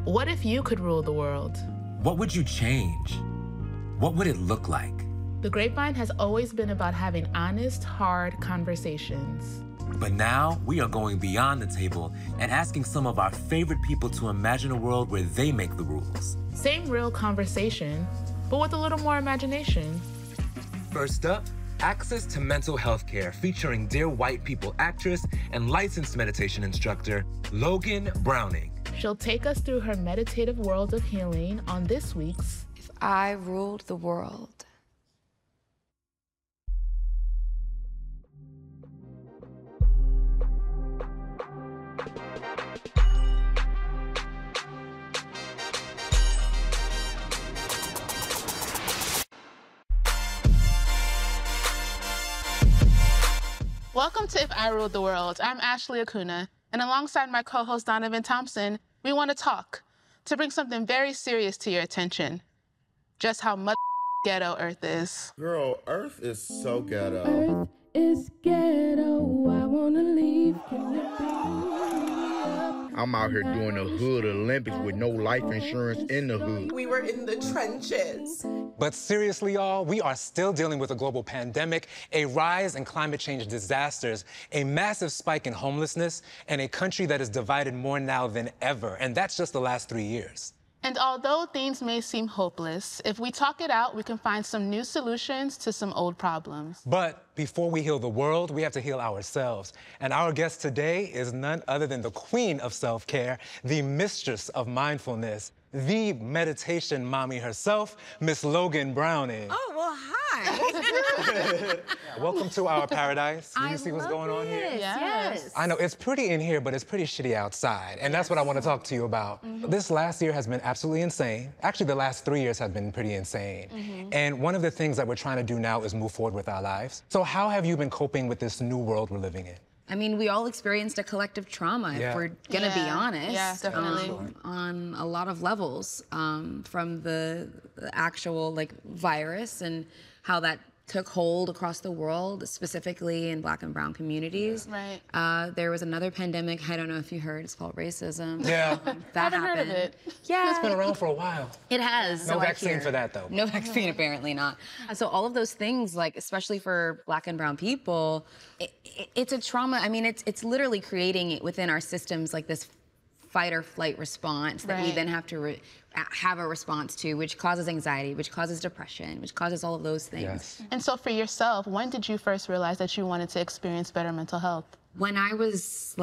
What if you could rule the world? What would you change? What would it look like? The Grapevine has always been about having honest, hard conversations. But now we are going beyond the table and asking some of our favorite people to imagine a world where they make the rules. Same real conversation, but with a little more imagination. First up, access to mental health care featuring Dear White People actress and licensed meditation instructor, Logan Browning. She'll take us through her meditative world of healing on this week's If I Ruled the World. Welcome to If I Ruled the World. I'm Ashley Acuna, and alongside my co-host Donovan Thompson, we want to talk, to bring something very serious to your attention. Just how much ghetto Earth is. Girl, Earth is so ghetto. Earth is ghetto, I wanna leave. Can you pick me up? I'm out here doing the Hood Olympics with no life insurance in the hood. We were in the trenches. But seriously, y'all, we are still dealing with a global pandemic, a rise in climate change disasters, a massive spike in homelessness, and a country that is divided more now than ever. And that's just the last 3 years. And although things may seem hopeless, if we talk it out, we can find some new solutions to some old problems. But before we heal the world, we have to heal ourselves. And our guest today is none other than the queen of self-care, the mistress of mindfulness, the meditation mommy herself, Miss Logan Browning. Oh, well, hi. Welcome to our paradise. You see what's going on here? Yes. I know, it's pretty in here, but it's pretty shitty outside. And that's what I want to talk to you about. This last year has been absolutely insane. Actually, the last 3 years have been pretty insane. And one of the things that we're trying to do now is move forward with our lives. So how have you been coping with this new world we're living in? I mean, we all experienced a collective trauma, if we're gonna be honest. Yeah, definitely. On a lot of levels, from the actual virus and how that took hold across the world, specifically in Black and brown communities. Right. There was another pandemic, I don't know if you heard, it's called racism. Yeah. That Haven't happened. heard of it. Yeah. It's been around for a while. It has. No so I vaccine hear. for that, though. No vaccine, apparently not. So all of those things, especially for Black and brown people, it's a trauma. I mean, it's literally creating it within our systems, this fight or flight response that we then have to have a response to, which causes anxiety, which causes depression, which causes all of those things. Yes. And so for yourself, when did you first realize that you wanted to experience better mental health? When I was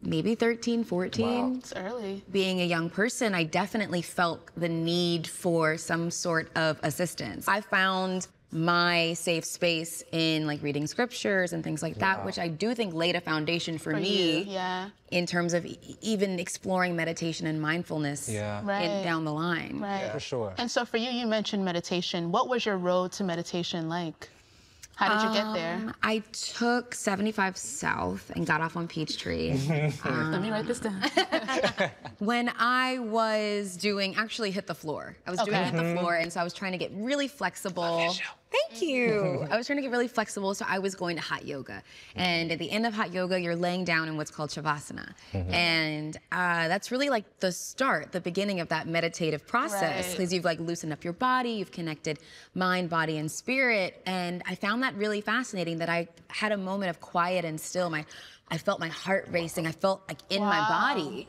maybe 13, 14. Wow, it's early. Being a young person, I definitely felt the need for some sort of assistance. I found my safe space in reading scriptures and things like that, which I do think laid a foundation for me in terms of even exploring meditation and mindfulness down the line. Right. For sure. And so for you, you mentioned meditation. What was your road to meditation like? How did you get there? I took 75 South and got off on Peachtree. Let me write this down. When I was actually Hit the Floor. I was doing Hit the Floor, and so I was trying to get really flexible. Thank you. I was trying to get really flexible, so I was going to hot yoga. And at the end of hot yoga, you're laying down in what's called Shavasana. And that's really the start, the beginning of that meditative process, because you've loosened up your body, you've connected mind, body, and spirit. And I found that really fascinating, that I had a moment of quiet and still. I felt my heart racing. I felt in my body.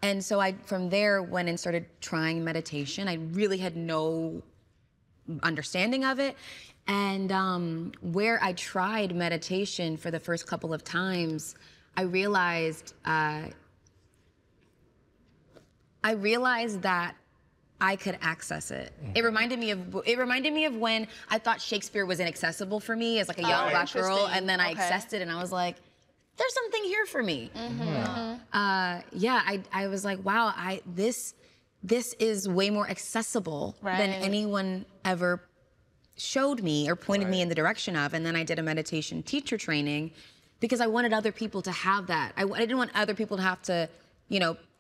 And so I, from there, went and started trying meditation. I really had no understanding of it. And where I tried meditation for the first couple of times, I realized that I could access it. It reminded me of when I thought Shakespeare was inaccessible for me as a young Black girl, and then I accessed it, and I was like, there's something here for me. I was like, wow, this is way more accessible than anyone ever showed me or pointed me in the direction of. And then I did a meditation teacher training because I wanted other people to have that. I didn't want other people to have to,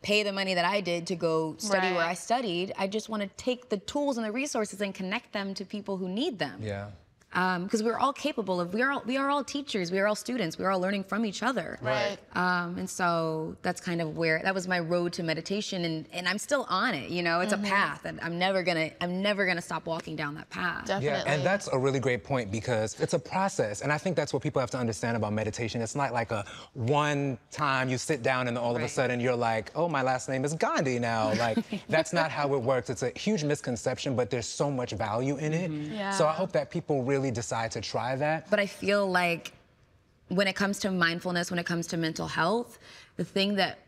pay the money that I did to go study where I studied. I just want to take the tools and the resources and connect them to people who need them. Yeah. because we're all capable of, we are all teachers, we are all students, we are all learning from each other. Right. And so that's kind of where, that was my road to meditation, and I'm still on it, you know, it's a path, and I'm never gonna stop walking down that path. Definitely. Yeah, and that's a really great point because it's a process. And I think that's what people have to understand about meditation. It's not like a one time you sit down and all of a sudden you're like, oh, my last name is Gandhi now. Like, that's not how it works. It's a huge misconception, but there's so much value in it. Yeah. So I hope that people really decide to try that. But I feel like when it comes to mindfulness, when it comes to mental health, the thing that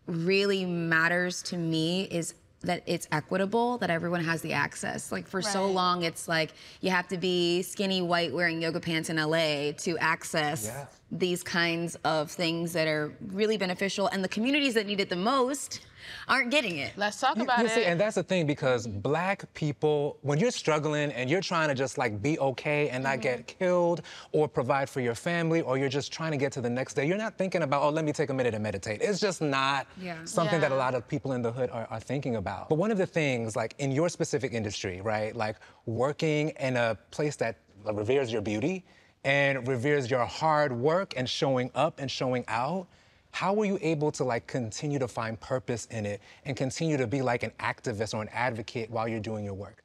really matters to me is that it's equitable, that everyone has the access. Like for so long, it's like you have to be skinny, white, wearing yoga pants in LA to access these kinds of things that are really beneficial, and the communities that need it the most aren't getting it. Let's talk about You it. see, and that's the thing, because Black people, when you're struggling and you're trying to just like be okay and not get killed or provide for your family, or you're just trying to get to the next day, you're not thinking about, oh, let me take a minute and meditate. It's just not something that a lot of people in the hood are thinking about. But one of the things, like in your specific industry, right, like working in a place that reveres your beauty and reveres your hard work and showing up and showing out, how were you able to like continue to find purpose in it and continue to be like an activist or an advocate while you're doing your work?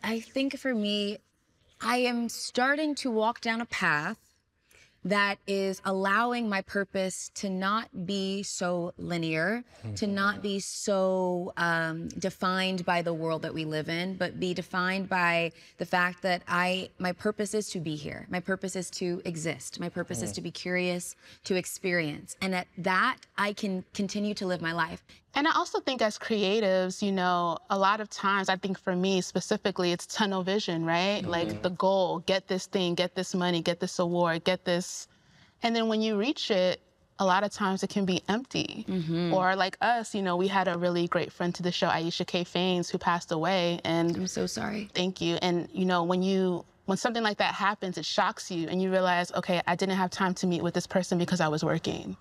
I think for me, I am starting to walk down a path that is allowing my purpose to not be so linear, to not be so defined by the world that we live in, but be defined by the fact that my purpose is to be here. My purpose is to exist. My purpose is to be curious, to experience. And at that, I can continue to live my life. And I also think as creatives, you know, a lot of times, I think for me specifically, it's tunnel vision, right? Like the goal, get this thing, get this money, get this award, get this. And then when you reach it, a lot of times it can be empty. Or like us, you know, we had a really great friend to the show, Aisha K. Faines, who passed away. And I'm so sorry. Thank you. And, you know, when something like that happens, it shocks you and you realize, okay, I didn't have time to meet with this person because I was working.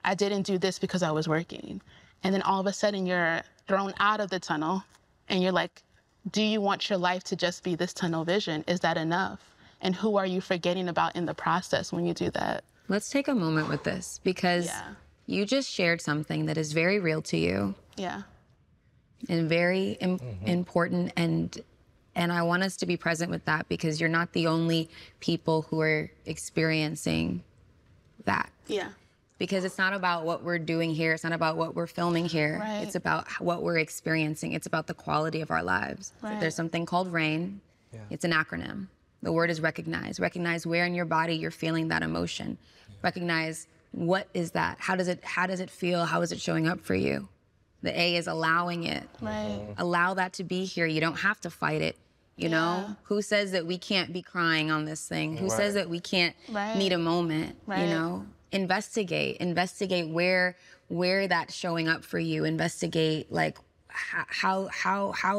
I didn't do this because I was working. And then all of a sudden you're thrown out of the tunnel and you're like, do you want your life to just be this tunnel vision? Is that enough? And who are you forgetting about in the process when you do that? Let's take a moment with this, because you just shared something that is very real to you. Yeah. And very important, and I want us to be present with that, because you're not the only people who are experiencing that. Yeah. Because it's not about what we're doing here. It's not about what we're filming here. Right. It's about what we're experiencing. It's about the quality of our lives. Right. There's something called RAIN. It's an acronym. The word is recognize. Recognize where in your body you're feeling that emotion. Recognize, what is that? How does it feel? How is it showing up for you? The A is allowing it. Right. Allow that to be here. You don't have to fight it. You know, who says that we can't be crying on this thing? Who says that we can't need a moment? You know, investigate where that's showing up for you. Investigate like how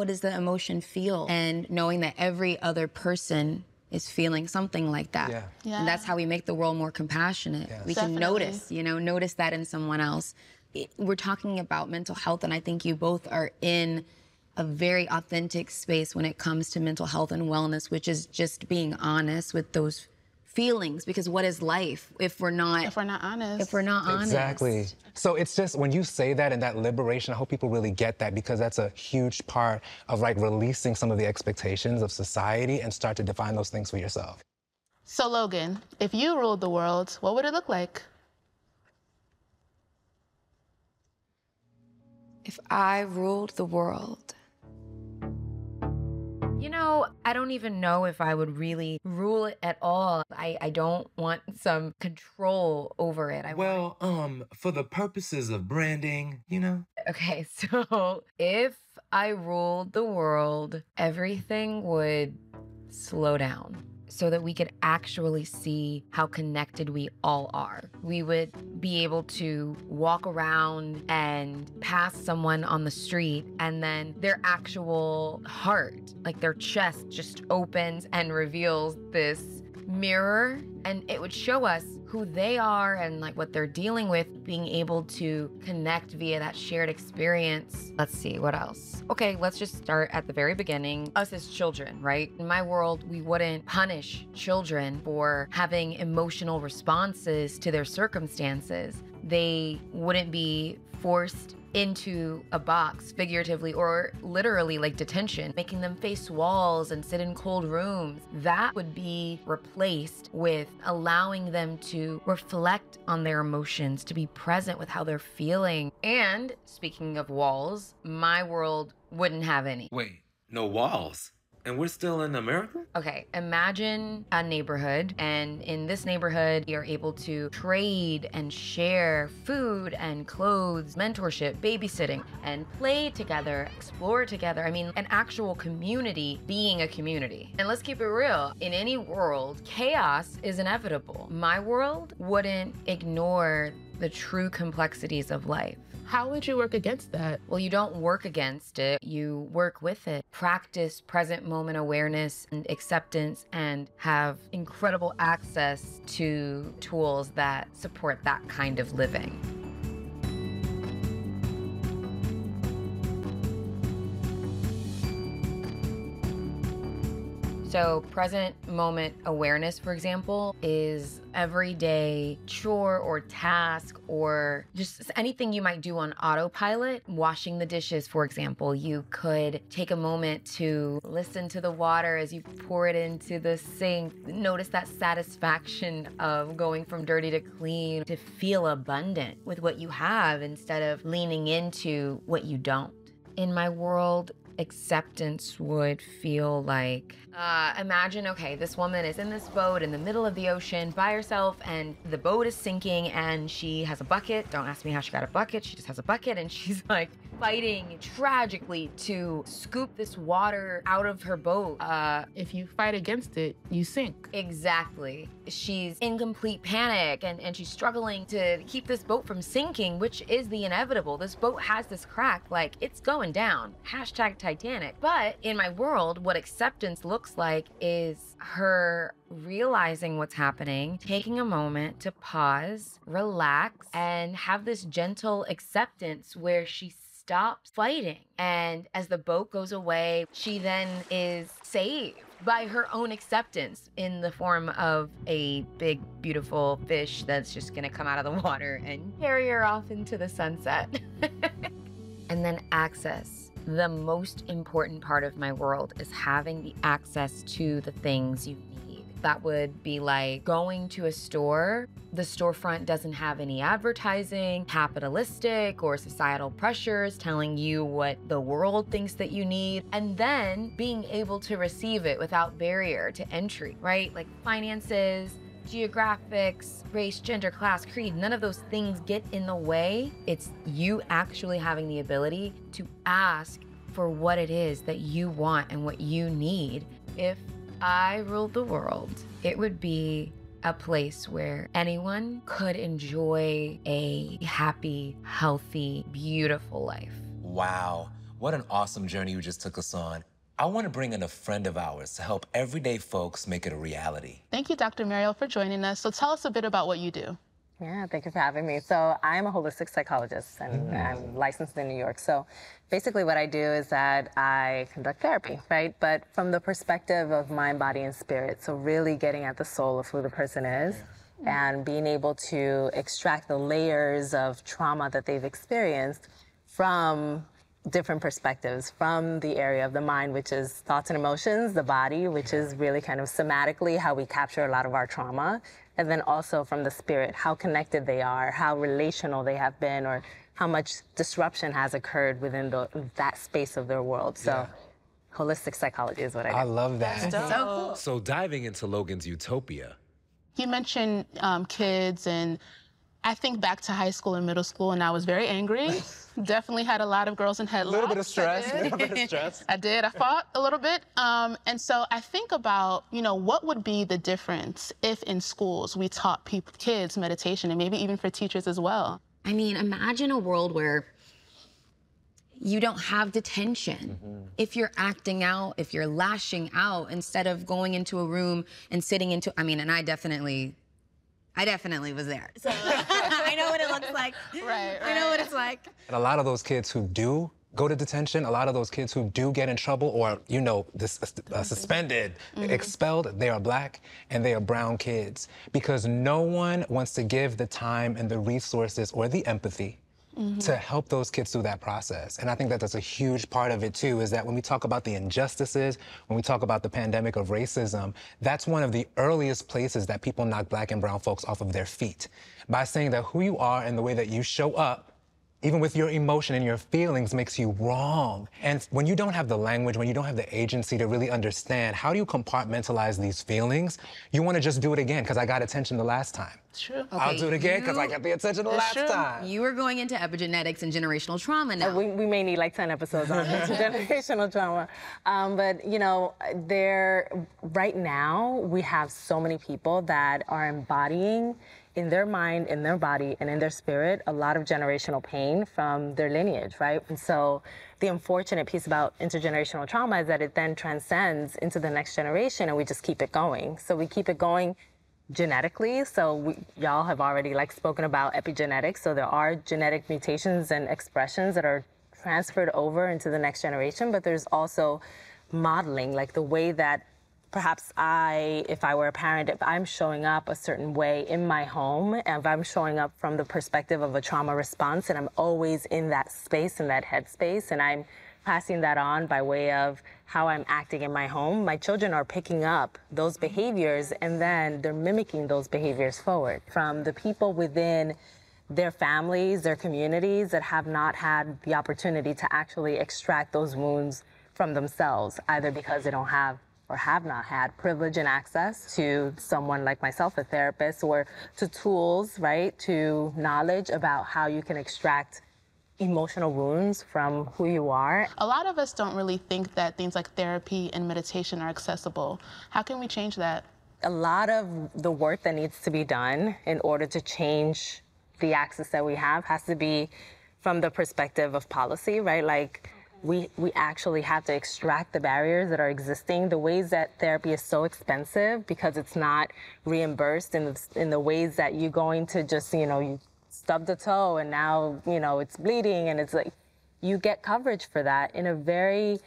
does the emotion feel, and knowing that every other person is feeling something like that. And that's how we make the world more compassionate. We can notice that in someone else. We're talking about mental health, and I think you both are in a very authentic space when it comes to mental health and wellness, which is just being honest with those feelings, because what is life if we're not honest? Exactly. So it's just, when you say that and that liberation, I hope people really get that, because that's a huge part of like releasing some of the expectations of society and start to define those things for yourself. So Logan, if you ruled the world, what would it look like? If I ruled the world, you know, I don't even know if I would really rule it at all. I don't want some control over it. For the purposes of branding, you know? Okay, so if I ruled the world, everything would slow down so that we could actually see how connected we all are. We would be able to walk around and pass someone on the street, and then their actual heart, like their chest, just opens and reveals this mirror, and it would show us who they are and like what they're dealing with, being able to connect via that shared experience. Let's see, what else? Okay, let's just start at the very beginning. Us as children, right? In my world, we wouldn't punish children for having emotional responses to their circumstances. They wouldn't be forced into a box, figuratively or literally, like detention, making them face walls and sit in cold rooms. That would be replaced with allowing them to reflect on their emotions, to be present with how they're feeling. And speaking of walls, my world wouldn't have any. Wait, no walls? And we're still in America? Okay, imagine a neighborhood, and in this neighborhood, you're able to trade and share food and clothes, mentorship, babysitting, and play together, explore together. I mean, an actual community being a community. And let's keep it real. In any world, chaos is inevitable. My world wouldn't ignore the true complexities of life. How would you work against that? Well, you don't work against it, you work with it. Practice present moment awareness and acceptance, and have incredible access to tools that support that kind of living. So present moment awareness, for example, is everyday chore or task or just anything you might do on autopilot. Washing the dishes, for example, you could take a moment to listen to the water as you pour it into the sink. Notice that satisfaction of going from dirty to clean, to feel abundant with what you have instead of leaning into what you don't. In my world, acceptance would feel like, imagine, okay, this woman is in this boat in the middle of the ocean by herself, and the boat is sinking, and she has a bucket. Don't ask me how she got a bucket. She just has a bucket, and she's like fighting tragically to scoop this water out of her boat. If you fight against it, you sink. Exactly. She's in complete panic, and she's struggling to keep this boat from sinking, which is the inevitable. This boat has this crack, like it's going down. Hashtag Titanic. But in my world, what acceptance looks like is her realizing what's happening, taking a moment to pause, relax, and have this gentle acceptance where she stops fighting. And as the boat goes away, she then is saved by her own acceptance in the form of a big, beautiful fish that's just gonna come out of the water and carry her off into the sunset. And then access. The most important part of my world is having the access to the things you need. That would be like going to a store. The storefront doesn't have any advertising, capitalistic or societal pressures telling you what the world thinks that you need, and then being able to receive it without barrier to entry, right? Like finances, geographics, race, gender, class, creed, none of those things get in the way. It's you actually having the ability to ask for what it is that you want and what you need. If I ruled the world, it would be a place where anyone could enjoy a happy, healthy, beautiful life. Wow, what an awesome journey you just took us on. I want to bring in a friend of ours to help everyday folks make it a reality. Thank you, Dr. Mariel, for joining us. So tell us a bit about what you do. Yeah, thank you for having me. So I'm a holistic psychologist, and I'm licensed in New York. So basically what I do is that I conduct therapy, right? But from the perspective of mind, body, and spirit. So really getting at the soul of who the person is and being able to extract the layers of trauma that they've experienced from different perspectives, from the area of the mind, which is thoughts and emotions, the body, which is really kind of somatically how we capture a lot of our trauma, and then also from the spirit, how connected they are, how relational they have been, or how much disruption has occurred within that space of their world. So holistic psychology is what I do. I love that. So cool. So diving into Logan's utopia. You mentioned kids, and I think back to high school and middle school, and I was very angry. Definitely had a lot of girls in headlocks. A little bit of stress, I did. I fought a little bit. And so I think about, what would be the difference if in schools we taught kids meditation, and maybe even for teachers as well? I mean, imagine a world where you don't have detention. If you're acting out, if you're lashing out, instead of going into a room and sitting into, and I definitely I definitely was there. So I know what it looks like. Right. I know what it's like. And a lot of those kids who do go to detention, a lot of those kids who do get in trouble or, suspended, expelled, they are Black and they are brown kids because no one wants to give the time and the resources or the empathy to help those kids through that process. And I think that that's a huge part of it too, is that when we talk about the injustices, when we talk about the pandemic of racism, that's one of the earliest places that people knock Black and brown folks off of their feet by saying that who you are and the way that you show up, even with your emotion and your feelings, makes you wrong. And when you don't have the language, when you don't have the agency to really understand, how do you compartmentalize these feelings? You want to just do it again, because I got attention the last time. It's true. I'll do it again, because I got the attention the last time. You are going into epigenetics and generational trauma now. We may need like 10 episodes on intergenerational trauma. But, right now, we have so many people that are embodying in their mind, in their body, and in their spirit, a lot of generational pain from their lineage, right? And so the unfortunate piece about intergenerational trauma is that it then transcends into the next generation and we just keep it going. So we keep it going genetically. So y'all have already spoken about epigenetics. So there are genetic mutations and expressions that are transferred over into the next generation, but there's also modeling, like the way that perhaps if I were a parent, if I'm showing up a certain way in my home, and if I'm showing up from the perspective of a trauma response, and I'm always in that space, in that headspace, and I'm passing that on by way of how I'm acting in my home, my children are picking up those behaviors, and then they're mimicking those behaviors forward from the people within their families, their communities that have not had the opportunity to actually extract those wounds from themselves, either because they don't have or have not had privilege and access to someone like myself, a therapist, or to tools, right, to knowledge about how you can extract emotional wounds from who you are. A lot of us don't really think that things like therapy and meditation are accessible. How can we change that? A lot of the work that needs to be done in order to change the access that we have has to be from the perspective of policy, right? We actually have to extract the barriers that are existing, the ways that therapy is so expensive because it's not reimbursed in the ways that you're going to just, you stubbed a toe and now, it's bleeding, and it's like, you get coverage for that in a very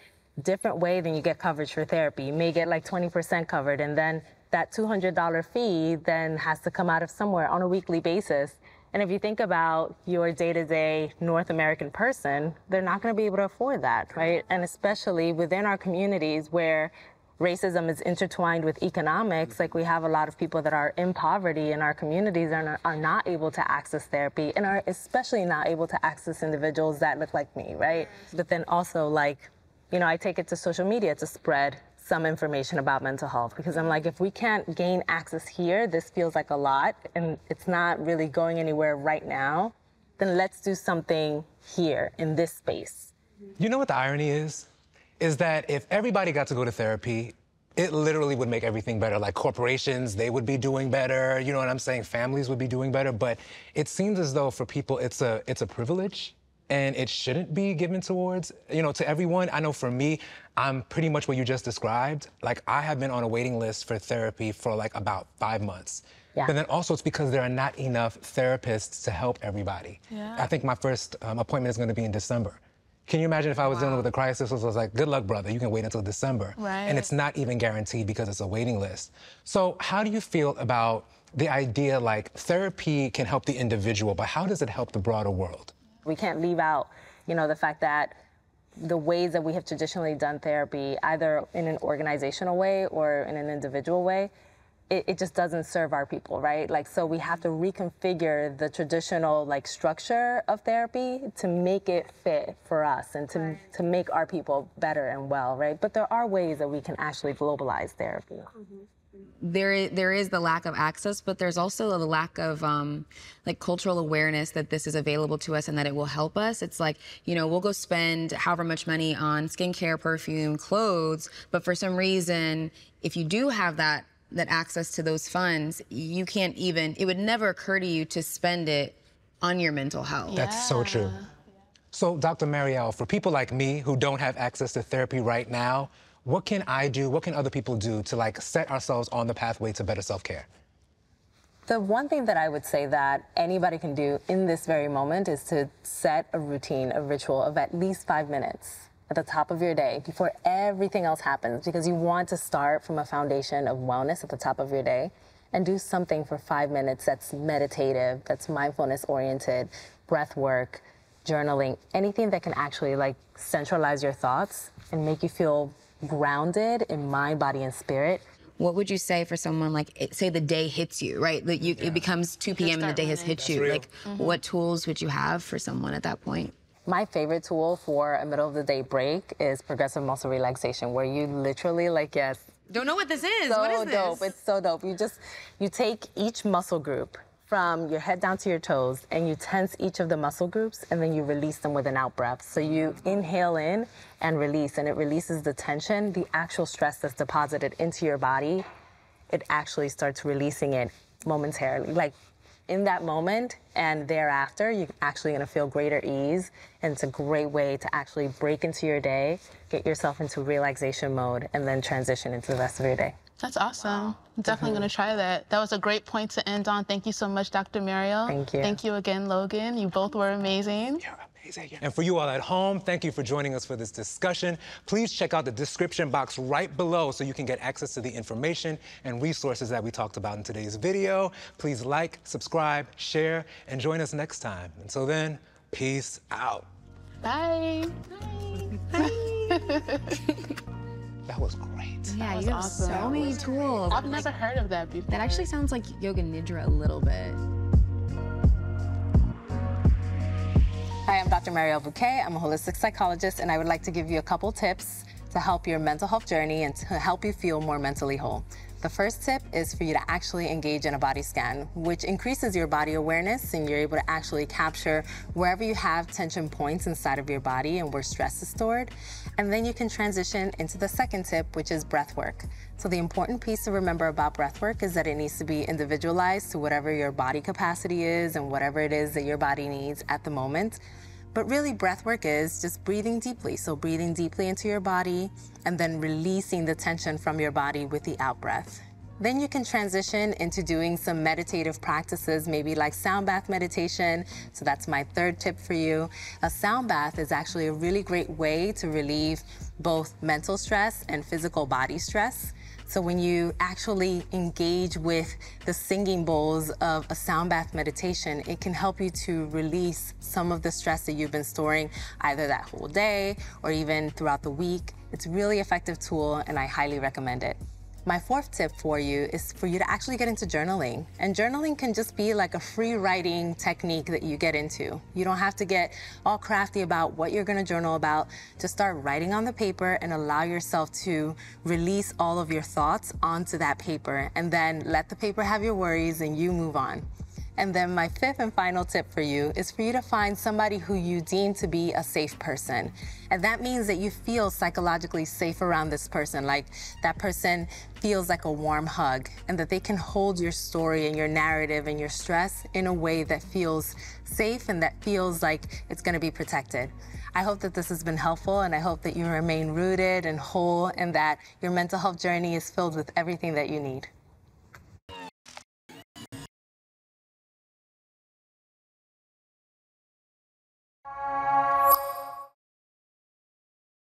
different way than you get coverage for therapy. You may get 20% covered, and then that $200 fee then has to come out of somewhere on a weekly basis. And if you think about your day-to-day North American person, they're not going to be able to afford that, right? And especially within our communities where racism is intertwined with economics, we have a lot of people that are in poverty in our communities and are not able to access therapy, and are especially not able to access individuals that look like me, right? But then also, I take it to social media to spread some information about mental health, because I'm if we can't gain access here, this feels like a lot and it's not really going anywhere right now, then let's do something here in this space. You know what the irony is? Is that if everybody got to go to therapy, it literally would make everything better. Corporations, they would be doing better, you know what I'm saying? Families would be doing better, but it seems as though for people it's a privilege. And it shouldn't be given towards, to everyone. I know for me, I'm pretty much what you just described. I have been on a waiting list for therapy for about 5 months. Yeah. But then also it's because there are not enough therapists to help everybody. Yeah. I think my first appointment is going to be in December. Can you imagine if I was dealing with a crisis? I was good luck, brother. You can wait until December. Right. And it's not even guaranteed because it's a waiting list. So how do you feel about the idea therapy can help the individual, but how does it help the broader world? We can't leave out, the fact that the ways that we have traditionally done therapy, either in an organizational way or in an individual way, it just doesn't serve our people, right? So we have to reconfigure the traditional structure of therapy to make it fit for us and to make our people better and well, right? But there are ways that we can actually globalize therapy. Mm-hmm. There is the lack of access, but there's also the lack of cultural awareness that this is available to us and that it will help us. It's we'll go spend however much money on skincare, perfume, clothes, but for some reason, if you do have that access to those funds, you can't even, it would never occur to you to spend it on your mental health. That's so true. So Dr. Marielle, for people like me who don't have access to therapy right now, what can I do, what can other people do to set ourselves on the pathway to better self-care? The one thing that I would say that anybody can do in this very moment is to set a routine, a ritual of at least 5 minutes at the top of your day before everything else happens, because you want to start from a foundation of wellness at the top of your day and do something for 5 minutes that's meditative, that's mindfulness oriented, breath work, journaling, anything that can actually like centralize your thoughts and make you feel grounded in mind, body, and spirit. What would you say for someone like, say the day hits you, right? Like it becomes 2 p.m. and the day has hit you. Like, what tools would you have for someone at that point? My favorite tool for a middle of the day break is progressive muscle relaxation, where you literally Don't know what this is. So what is this? dope. It's so dope. You take each muscle group from your head down to your toes, and you tense each of the muscle groups, and then you release them with an out breath. So you inhale in and release, and it releases the tension, the actual stress that's deposited into your body. It actually starts releasing it momentarily, like in that moment, and thereafter, you're actually gonna feel greater ease, and it's a great way to actually break into your day, get yourself into relaxation mode, and then transition into the rest of your day. That's awesome. I'm definitely going to try that. That was a great point to end on. Thank you so much, Dr. Mariel. Thank you. Thank you again, Logan. You both were amazing. You're amazing. And for you all at home, thank you for joining us for this discussion. Please check out the description box right below so you can get access to the information and resources that we talked about in today's video. Please like, subscribe, share, and join us next time. Until then, peace out. Bye. That was great. Yeah, you have so many tools. I've never heard of that before. That actually sounds like Yoga Nidra a little bit. Hi, I'm Dr. Mariel Bouquet. I'm a holistic psychologist, and I would like to give you a couple tips to help your mental health journey and to help you feel more mentally whole. The first tip is for you to actually engage in a body scan, which increases your body awareness, and you're able to actually capture wherever you have tension points inside of your body and where stress is stored. And then you can transition into the second tip, which is breath work. So the important piece to remember about breath work is that it needs to be individualized to whatever your body capacity is and whatever it is that your body needs at the moment. But really, breath work is just breathing deeply. So breathing deeply into your body and then releasing the tension from your body with the out breath. Then you can transition into doing some meditative practices, maybe like sound bath meditation. So that's my third tip for you. A sound bath is actually a really great way to relieve both mental stress and physical body stress. So when you actually engage with the singing bowls of a sound bath meditation, it can help you to release some of the stress that you've been storing either that whole day or even throughout the week. It's a really effective tool, and I highly recommend it. My fourth tip for you is for you to actually get into journaling. And journaling can just be like a free writing technique that you get into. You don't have to get all crafty about what you're gonna journal about. Just start writing on the paper and allow yourself to release all of your thoughts onto that paper, and then let the paper have your worries and you move on. And then my fifth and final tip for you is for you to find somebody who you deem to be a safe person. And that means that you feel psychologically safe around this person, like that person feels like a warm hug, and that they can hold your story and your narrative and your stress in a way that feels safe and that feels like it's gonna be protected. I hope that this has been helpful, and I hope that you remain rooted and whole, and that your mental health journey is filled with everything that you need.